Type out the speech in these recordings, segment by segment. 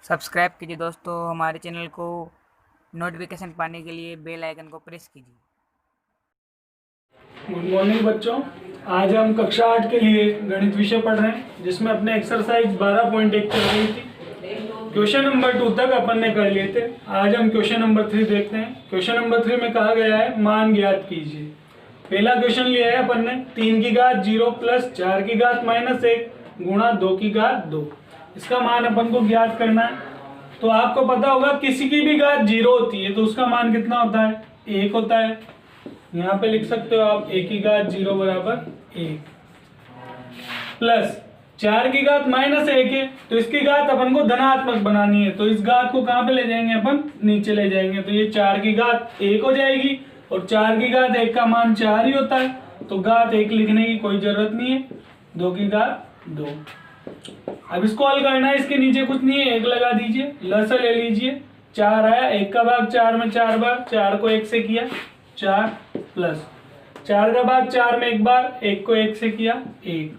Subscribe कीजिए दोस्तों हमारे चैनल को। नोटिफिकेशन पाने के लिए बेल आइकन को प्रेस कीजिए। गुड मॉर्निंग बच्चों, आज हम कक्षा 8 के लिए गणित विषय पढ़ रहे हैं जिसमें अपने एक्सरसाइज 12.1 चल रही थी। क्वेश्चन नंबर 2 तक अपन ने कर लिए थे। आज हम क्वेश्चन नंबर 3 देखते हैं। क्वेश्चन नंबर 3 में कहा गया है मान ज्ञात कीजिए। पहला क्वेश्चन लिया है अपन ने 3 की घात 0 प्लस 4 की घात -1 गुणा 2 की घात 2। इसका मान अपन को ज्ञात करना है। तो आपको पता होगा किसी की भी घात 0 होती है तो उसका मान कितना होता है, 1 होता है। यहाँ पे लिख सकते हो आप 1 की घात 0 बराबर 1 प्लस 4 की घात -1 है तो इसकी घात अपन को धनात्मक बनानी है। तो इस घात को कहाँ पे ले जाएंगे अपन, नीचे ले जाएंगे। तो ये 4 की घात 1 हो जाएगी और 4 की घात 1 का मान 4 ही होता है तो घात 1 लिखने की कोई जरूरत नहीं है। 2 की घात 2। अब इसको हल करना है, इसके नीचे कुछ नहीं है, 1 लगा दीजिए, लसा ले लीजिए। 4 आया, 1 का भाग 4 में 4 बार, 4 को 1 से किया 4 प्लस 4 का भाग 4 में 1 बार, 1 को 1 से किया 1।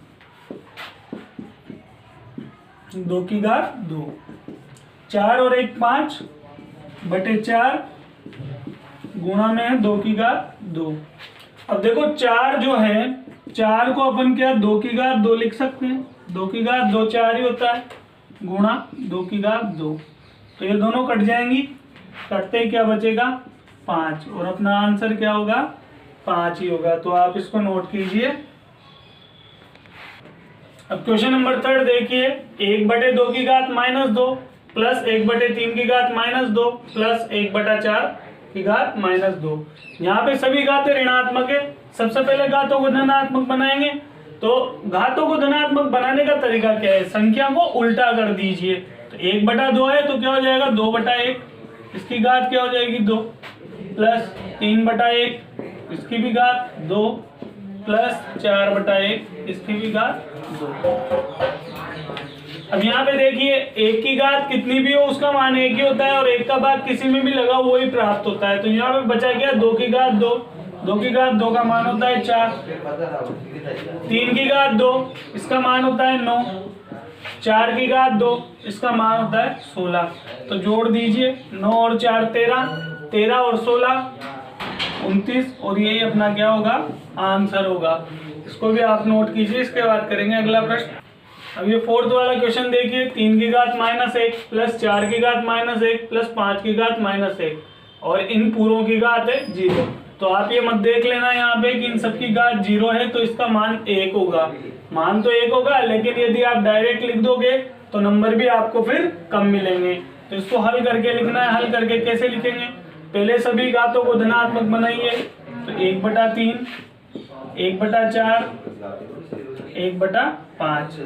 2 की घात 2। 4 और 1 5 बटे 4 गुणा में है 2 की घात 2। अब देखो 4 जो है, 4 को अपन क्या 2 की घात 2 लिख सकते हैं। 2 की घात 2 4 ही होता है गुणा 2 की घात 2। तो ये दोनों कट जाएंगी, कटते ही क्या बचेगा 5 और अपना आंसर क्या होगा 5 ही होगा। तो आप इसको नोट कीजिए। अब क्वेश्चन नंबर 3 देखिए, 1 बटे 2 की घात -2 प्लस 1 बटे 3 की घात -2 प्लस 1 बटा 4 की घात -2। यहाँ पे सभी घातें ऋणात्मक है। सबसे पहले घातों को धनात्मक बनाएंगे। तो घातों को धनात्मक बनाने का तरीका क्या है, संख्या को उल्टा कर दीजिए। तो 1 बटा 2 है तो क्या हो जाएगा 2 बटा 1, इसकी घात क्या हो जाएगी 2 प्लस 3 बटा 1 इसकी भी घात 2 प्लस 4 बटा 1 इसकी भी घात 2। अब यहाँ पे देखिए 1 की घात कितनी भी हो उसका मान 1 ही होता है और 1 का भाग किसी में भी लगा वो ही प्राप्त होता है। तो यहाँ पे बचा क्या 2 की घात 2, 2 की घात 2 का मान होता है 4। 3 की घात 2 इसका मान होता है 9। 4 की घात 2 इसका मान होता है 16। तो जोड़ दीजिए 9 और 4 13, 13 और 16 29 और यही अपना क्या होगा आंसर होगा। इसको भी आप नोट कीजिए। इसके बाद करेंगे अगला प्रश्न। अब ये 4th वाला क्वेश्चन देखिए, 3 की घात -1 प्लस 4 की घात -1 प्लस 5 की घात -1 और इन पूरों की घात है 0। तो आप ये मत देख लेना यहाँ पे कि इन सबकी घात 0 है तो इसका मान 1 होगा। मान तो 1 होगा लेकिन यदि आप डायरेक्ट लिख दोगे तो नंबर भी आपको फिर कम मिलेंगे। तो इसको हल करके लिखना है। हल करके कैसे लिखेंगे, पहले सभी घातों को धनात्मक बनाइए। तो 1 बटा 3, 1 बटा 4, 1 बटा 5,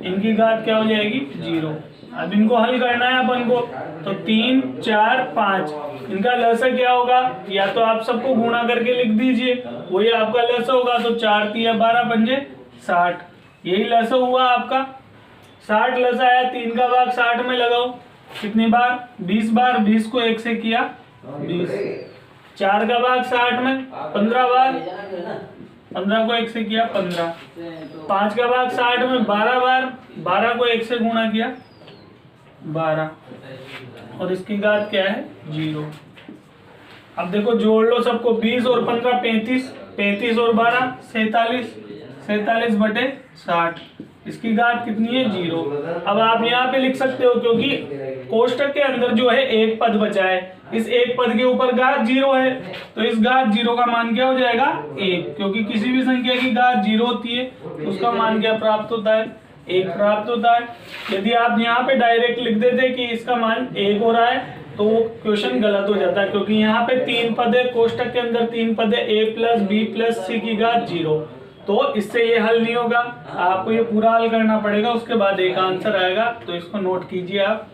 इनकी घात क्या हो जाएगी 0। अब इनको हल करना है अपन को। तो 3 4 5 इनका लसा क्या होगा, या तो आप सबको गुणा करके लिख दीजिए, वही आपका लसा होगा। तो 4 3 12 पंजे 60, यही लसा हुआ आपका। 60 लसा आया, 3 का भाग 60 में लगाओ, कितनी बार 20 बार, 20 को 1 से किया 20। 4 का भाग 60 में 15 बार, 15 को 1 से किया 15। 5 का भाग 60 में 12 बार, 12 को 1 से गुणा किया 12 और इसकी घात क्या है 0। अब देखो जोड़ लो सबको, 20 और 15 35, 35 और 12 47, 47 बटे 60, इसकी घात कितनी है 0। अब आप यहाँ पे लिख सकते हो क्योंकि कोष्टक के अंदर जो है एक पद बचा है, इस एक पद के ऊपर घात 0 है तो इस घात 0 का मान क्या हो जाएगा 1, क्योंकि किसी भी संख्या की घात 0 होती है तो उसका मान क्या प्राप्त होता है 1 प्राप्त होता है। यदि आप यहाँ पे डायरेक्ट लिख देते कि इसका मान 1 हो रहा है तो वो क्वेश्चन गलत हो जाता है, क्योंकि यहाँ पे 3 पद है, कोष्टक के अंदर 3 पद है, a प्लस बी प्लस सी की घात 0। तो इससे ये हल नहीं होगा, आपको ये पूरा हल करना पड़ेगा, उसके बाद एक आंसर आएगा। तो इसको नोट कीजिए आप।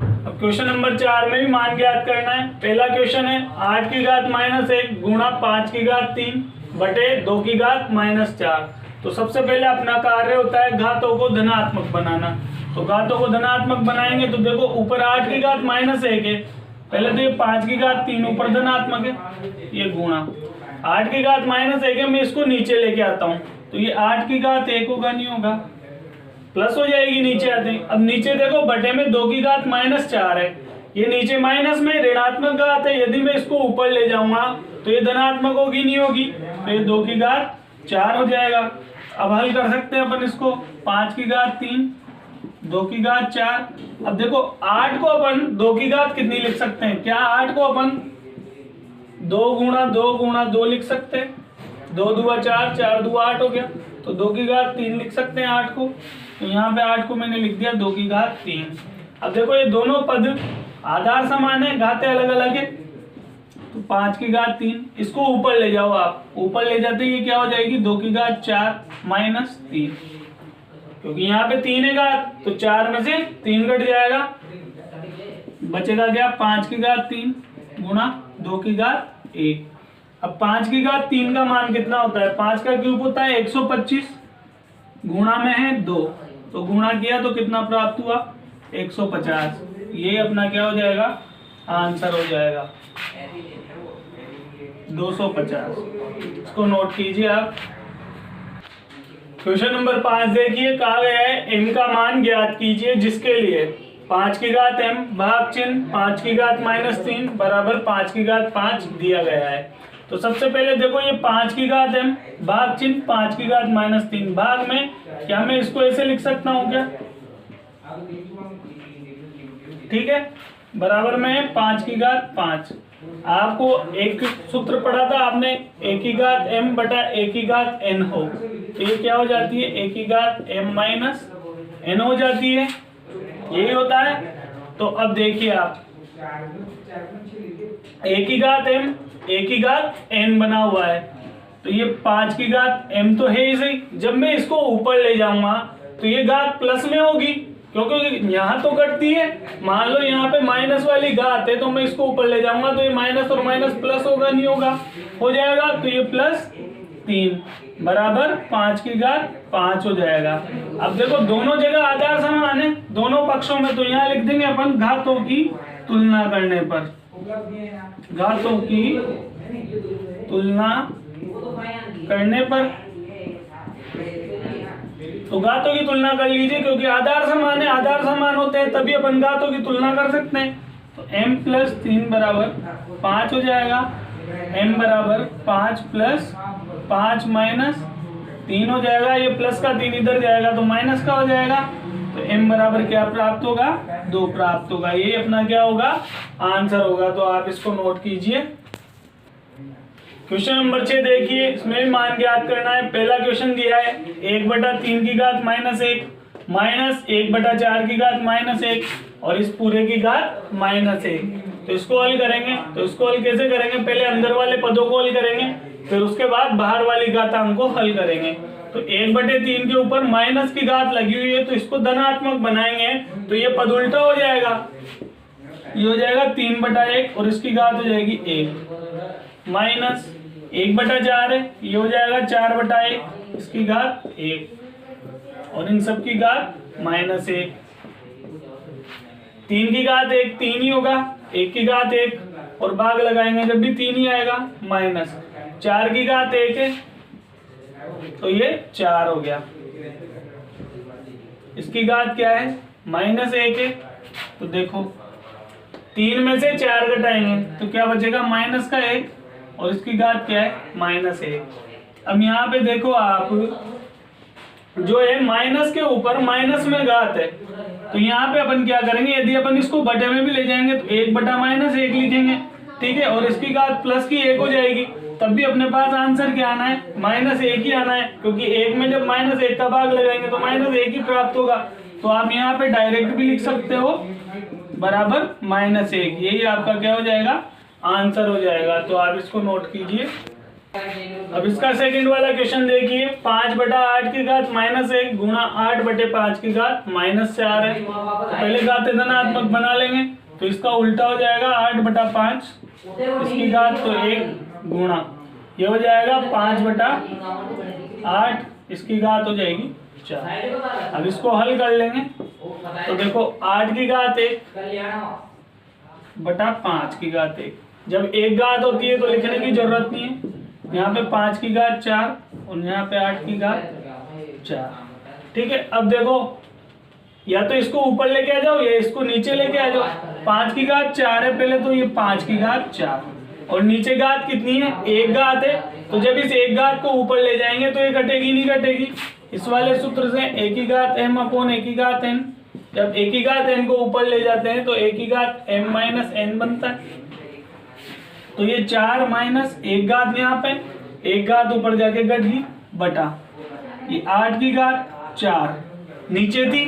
अब क्वेश्चन नंबर 4 में भी मान ज्ञात करना है। पहला क्वेश्चन है 8 की घात -1 गुणा 5 की घात 3 बटे 2 की घात -4। तो सबसे पहले अपना कार्य होता है घातों को धनात्मक बनाना। तो घातों को धनात्मक बनाएंगे तो देखो ऊपर 8 की घात -1 है, पहले तो ये 5 की घात 3 ऊपर धनात्मक है, ये गुणा 8 की घात -1 है, मैं इसको नीचे लेके आता हूँ तो ये 8 की घात 1 होगा नहीं होगा, प्लस हो जाएगी नीचे आते हैं। अब नीचे देखो बटे में 2 की घात -4 है, ये नीचे माइनस में ऋणात्मक घात है, यदि मैं इसको ऊपर ले जाऊंगा तो ये धनात्मक होगी नहीं होगी, तो ये 2 की घात 4 हो जाएगा। अब हल कर सकते हैं अपन इसको, 5 की घात 3, 2 की घात 4। अब देखो 8 को अपन 2 की घात कितनी लिख सकते हैं, क्या 8 को अपन 2 गुणा 2 गुणा 2 लिख सकते हैं, 2 दूआ 4, 4 दूआ 8 हो गया, तो 2 की घात 3 लिख सकते हैं 8 को, तो यहाँ पे 8 को मैंने लिख दिया 2 की घात 3। अब देखो ये दोनों पद आधार समान है, घातें अलग अलग है, तो 5 की घात 3, इसको ऊपर ले जाओ आप, ऊपर ले जाते ये क्या हो जाएगी 2 की घात 4 माइनस 3, क्योंकि यहाँ पे 3 है घात तो 4 में से 3 कट जाएगा, बचेगा क्या 5 की घात 3 गुणा 2 की घात 1। अब 5 की घात 3 का मान कितना होता है, 5 का क्यूब होता है 125, गुणा में है 2, तो गुणा किया तो कितना प्राप्त हुआ 150, ये अपना क्या हो जाएगा आंसर हो जाएगा 250। इसको नोट कीजिए आप। क्वेश्चन नंबर 5 देखिए, कहा गया है m का मान ज्ञात कीजिए जिसके लिए 5 की घात m भाग चिन्ह 5 की घात -3 बराबर 5 की घात 5 दिया गया है। तो सबसे पहले देखो ये 5 की घात m भाग चिन्ह 5 की घात -3 भाग में, क्या मैं इसको ऐसे लिख सकता हूँ क्या, ठीक है, बराबर में 5 की घात 5। आपको एक सूत्र पढ़ा था आपने, a की घात m बटा a की घात n हो, तो ये क्या हो जाती है a की घात m माइनस n हो जाती है, यही होता है। तो अब देखिए आप a की घात m a की घात n बना हुआ है, तो ये 5 की घात m तो है ही सही, जब मैं इसको ऊपर ले जाऊंगा तो ये घात प्लस में होगी, क्योंकि यहाँ तो घटती है, मान लो यहाँ पे माइनस वाली घात है तो मैं इसको ऊपर ले जाऊंगा तो ये माइनस और माइनस प्लस होगा नहीं होगा, हो जाएगा, तो ये +3 बराबर 5 की घात 5 हो जाएगा। अब देखो दोनों जगह आधार समान है दोनों पक्षों में, तो यहाँ लिख देंगे अपन घातों की तुलना करने पर, घातों की तुलना करने पर, तो घातों की तुलना कर लीजिए, क्योंकि आधार समान है, आधार समान होते हैं तभी अपन घातों की तुलना कर सकते हैं। तो m + 3 बराबर 5 हो जाएगा, m बराबर 5 + 5 - 3 हो जाएगा, ये प्लस का 3 इधर जाएगा तो माइनस का हो जाएगा, तो m बराबर क्या प्राप्त होगा 2 प्राप्त होगा, ये अपना क्या होगा आंसर होगा। तो आप इसको नोट कीजिए। क्वेश्चन नंबर 6 देखिए, इसमें मान ज्ञात करना है। पहला क्वेश्चन दिया है 1/3 की घात -1 माइनस 1/4 की घात -1 और इस पूरे की घात -1, तो इसको हल करेंगे। तो इसको हल कैसे करेंगे, पहले अंदर वाले पदों को हल करेंगे, फिर उसके बाद बाहर वाली घातांक को हल करेंगे। तो 1/3 के ऊपर माइनस की घात लगी हुई है तो इसको धनात्मक बनाएंगे, तो ये पद उल्टा हो जाएगा, ये हो जाएगा 3/1 और इसकी घात हो जाएगी 1 माइनस 1/4 है, ये हो जाएगा 4/1 इसकी घात 1 और इन सब की घात -1। 3 की घात 1 3 ही होगा, 1 की घात 1 और भाग लगाएंगे जब भी 3 ही आएगा, माइनस 4 की घात 1 है तो ये 4 हो गया, इसकी घात क्या है -1 है, तो देखो 3 में से 4 घटाएंगे तो क्या बचेगा -1 और इसकी घात क्या है -1। अब यहाँ पे देखो आप जो है माइनस के ऊपर माइनस में घात है, तो यहाँ पे अपन क्या करेंगे, यदि अपन इसको बटे में भी ले जाएंगे तो 1/-1 लिखेंगे, ठीक है, और इसकी घात प्लस की 1 हो जाएगी, तब भी अपने पास आंसर क्या आना है -1 ही आना है, क्योंकि 1 में जब -1 का भाग लगाएंगे तो -1 ही प्राप्त होगा। तो आप यहाँ पे डायरेक्ट भी लिख सकते हो बराबर -1, यही आपका क्या हो जाएगा आंसर हो जाएगा। तो आप इसको नोट कीजिए। अब इसका सेकंड वाला क्वेश्चन देखिए, 5/8 की घात -1 गुणा 8/5 की घात -4 है, तो पहले घातें धनात्मक बना लेंगे, तो इसका उल्टा हो जाएगा 8/5 इसकी घात तो 1 गुणा ये हो जाएगा 5/8 इसकी घात हो जाएगी 4। अब इसको हल कर लेंगे, तो देखो 8 की घात 1/5 की घात 1, जब एक घात होती है तो लिखने की जरूरत नहीं है, यहाँ पे 5 की घात 4 और यहाँ पे 8 की घात 4, ठीक है। अब देखो या तो इसको ऊपर लेके आ जाओ या इसको नीचे लेके आ जाओ। 5 की घात 4 है पहले, तो ये 5 की घात 4 और नीचे घात कितनी है, 1 घात है। तो जब इस 1 घात को ऊपर ले जाएंगे तो ये कटेगी नहीं कटेगी। इस वाले सूत्र से 1 की घात m अपॉन 1 की घात n, जब 1 की घात n को ऊपर ले जाते हैं तो 1 की घात m माइनस n बनता है। तो ये 4 माइनस 1 घात यहाँ पे 1 घात ऊपर जाके घट गई बटा ये 8 की घात 4 नीचे थी,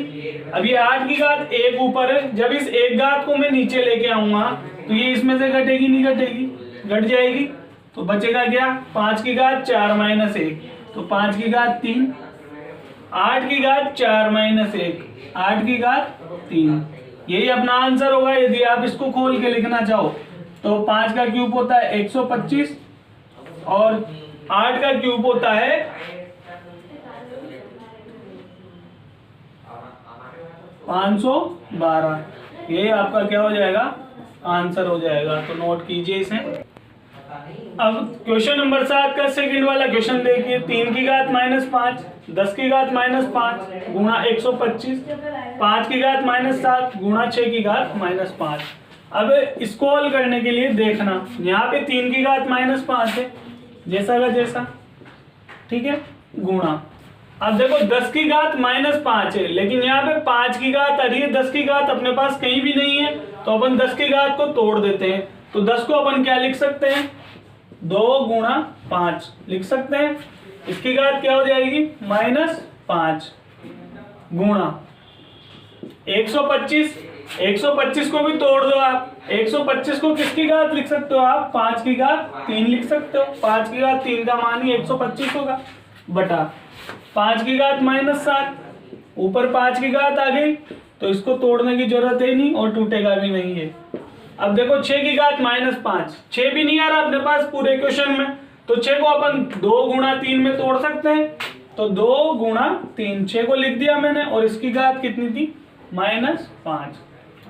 अब ये 8 की घात 1 ऊपर है। जब इस 1 घात को मैं नीचे लेके आऊंगा तो ये इसमें से घटेगी नहीं घटेगी, घट जाएगी। तो बचेगा क्या, 5 की घात 4 माइनस 1, तो 5 की घात 3, 8 की घात 4 माइनस 1, 8 की घात 3। यही अपना आंसर होगा यदि आप इसको खोल के लिखना चाहो। तो 5 का क्यूब होता है 125 और 8 का क्यूब होता है 512। ये आपका क्या हो जाएगा, आंसर हो जाएगा। तो नोट कीजिए इसे। अब क्वेश्चन नंबर 7 का सेकंड वाला क्वेश्चन देखिए। 3 की घात माइनस 5, 10 की घात माइनस 5 गुणा 125, 5 की घात माइनस 7 गुणा 6 की घात माइनस 5। अब इसको हल करने के लिए देखना, यहाँ पे 3 की घात माइनस 5 है जैसा का जैसा, ठीक है, गुणा। अब देखो 10 की घात माइनस 5 है, लेकिन यहाँ पे 5 की घात आ रही है, 10 की घात अपने पास कहीं भी नहीं है, तो अपन 10 की घात को तोड़ देते हैं। तो 10 को अपन क्या लिख सकते हैं, 2 गुणा 5 लिख सकते हैं। इसकी घात क्या हो जाएगी, -5 गुणा 125। 125 को भी तोड़ दो आप, 125 को किसकी घात लिख सकते हो आप, 5 की घात 3 लिख सकते हो। 5 की घात 3 का मान ही 125 होगा बटा 5 की घात -7, ऊपर 5 की घात आ गई तो इसको तोड़ने की जरूरत है नहीं और टूटेगा भी नहीं है। अब देखो 6 की घात -5, 6 भी नहीं आ रहा अपने पास पूरे क्वेश्चन में, तो 6 को अपन 2 गुणा 3 में तोड़ सकते हैं। तो 2 गुणा 3, 6 को लिख दिया मैंने और इसकी घात कितनी थी, -5।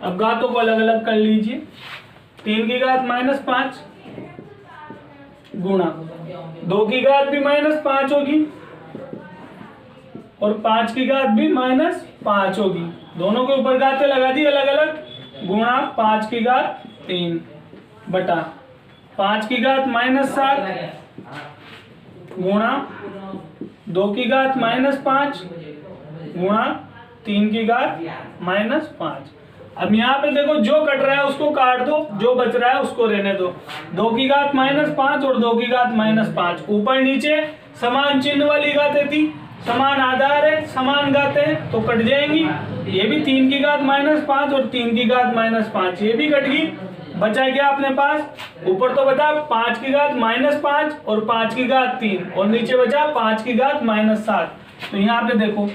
अब घातों को अलग अलग कर लीजिए। 3 की घात -5 गुणा 2 की घात भी -5 होगी और 5 की घात भी -5 होगी। दोनों के ऊपर घातें लगा दी अलग अलग, गुणा 5 की घात 3 बटा 5 की घात -7 गुणा 2 की घात -5 गुणा 3 की घात -5। अब यहाँ पे देखो जो कट रहा है उसको काट दो, जो बच रहा है उसको रहने दो। 2 की घात -5 और 2 की घात -5, ऊपर नीचे समान चिन्ह वाली घातें थी, समान आधार है, समान घातें हैं तो कट जाएंगी। ये भी 3 की घात -5 और 3 की घात -5, ये भी कट गई। बचा क्या अपने पास, ऊपर तो बता 5 की घात -5 और 5 की घात 3 और नीचे बचा 5 की घात -7। तो यहाँ पे देखो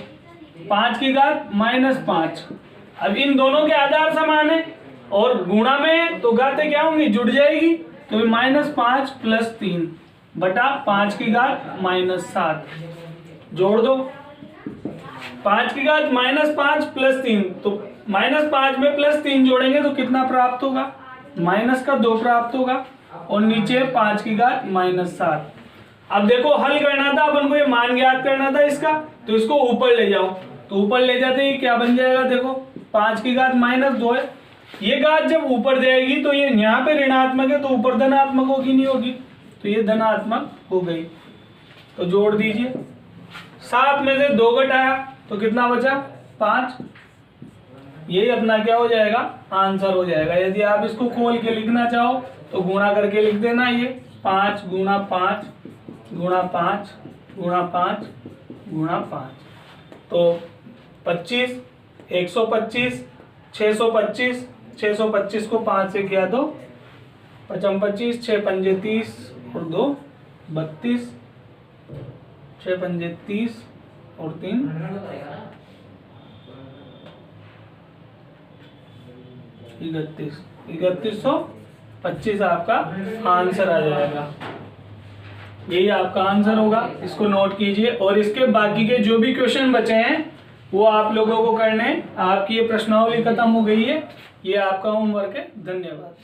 5 की घात -5, अब इन दोनों के आधार समान है और गुणा में तो घातें क्या होंगी, जुड़ जाएगी। तो -5 + 3 बटा 5 की घात -7 जोड़ दो। 5 की घात -5 + 3, तो -5 में +3 जोड़ेंगे तो कितना प्राप्त होगा, -2 प्राप्त होगा और नीचे 5 की घात -7। अब देखो हल करना था अपन को, ये मान ज्ञात करना था इसका, तो इसको ऊपर ले जाओ। तो ऊपर ले जाते ही क्या बन जाएगा, देखो 5 की घात -2 है। ये घात जब ऊपर जाएगी तो ये यहाँ पे ऋणात्मक है तो ऊपर धनात्मक होगी नहीं होगी, तो ये धनात्मक हो गई। तो जोड़ दीजिए, 7 में से 2 घटाया तो कितना बचा, 5। यही अपना क्या हो जाएगा, आंसर हो जाएगा। यदि आप इसको खोल के लिखना चाहो तो गुणा करके लिख देना, ये 5 गुणा 5 गुणा 5 गुणा 5 गुणा 5, तो 25, 125, 625, 625 को 5 से किया तो 25, 6 पंजे 30 और 2 32, 6 पंजे 30 और 3 31, 3125 आपका आंसर आ जाएगा। यही आपका आंसर होगा, इसको नोट कीजिए। और इसके बाकी के जो भी क्वेश्चन बचे हैं वो आप लोगों को करने हैं। आपकी ये प्रश्नावली खत्म हो गई है, ये आपका होमवर्क है। धन्यवाद।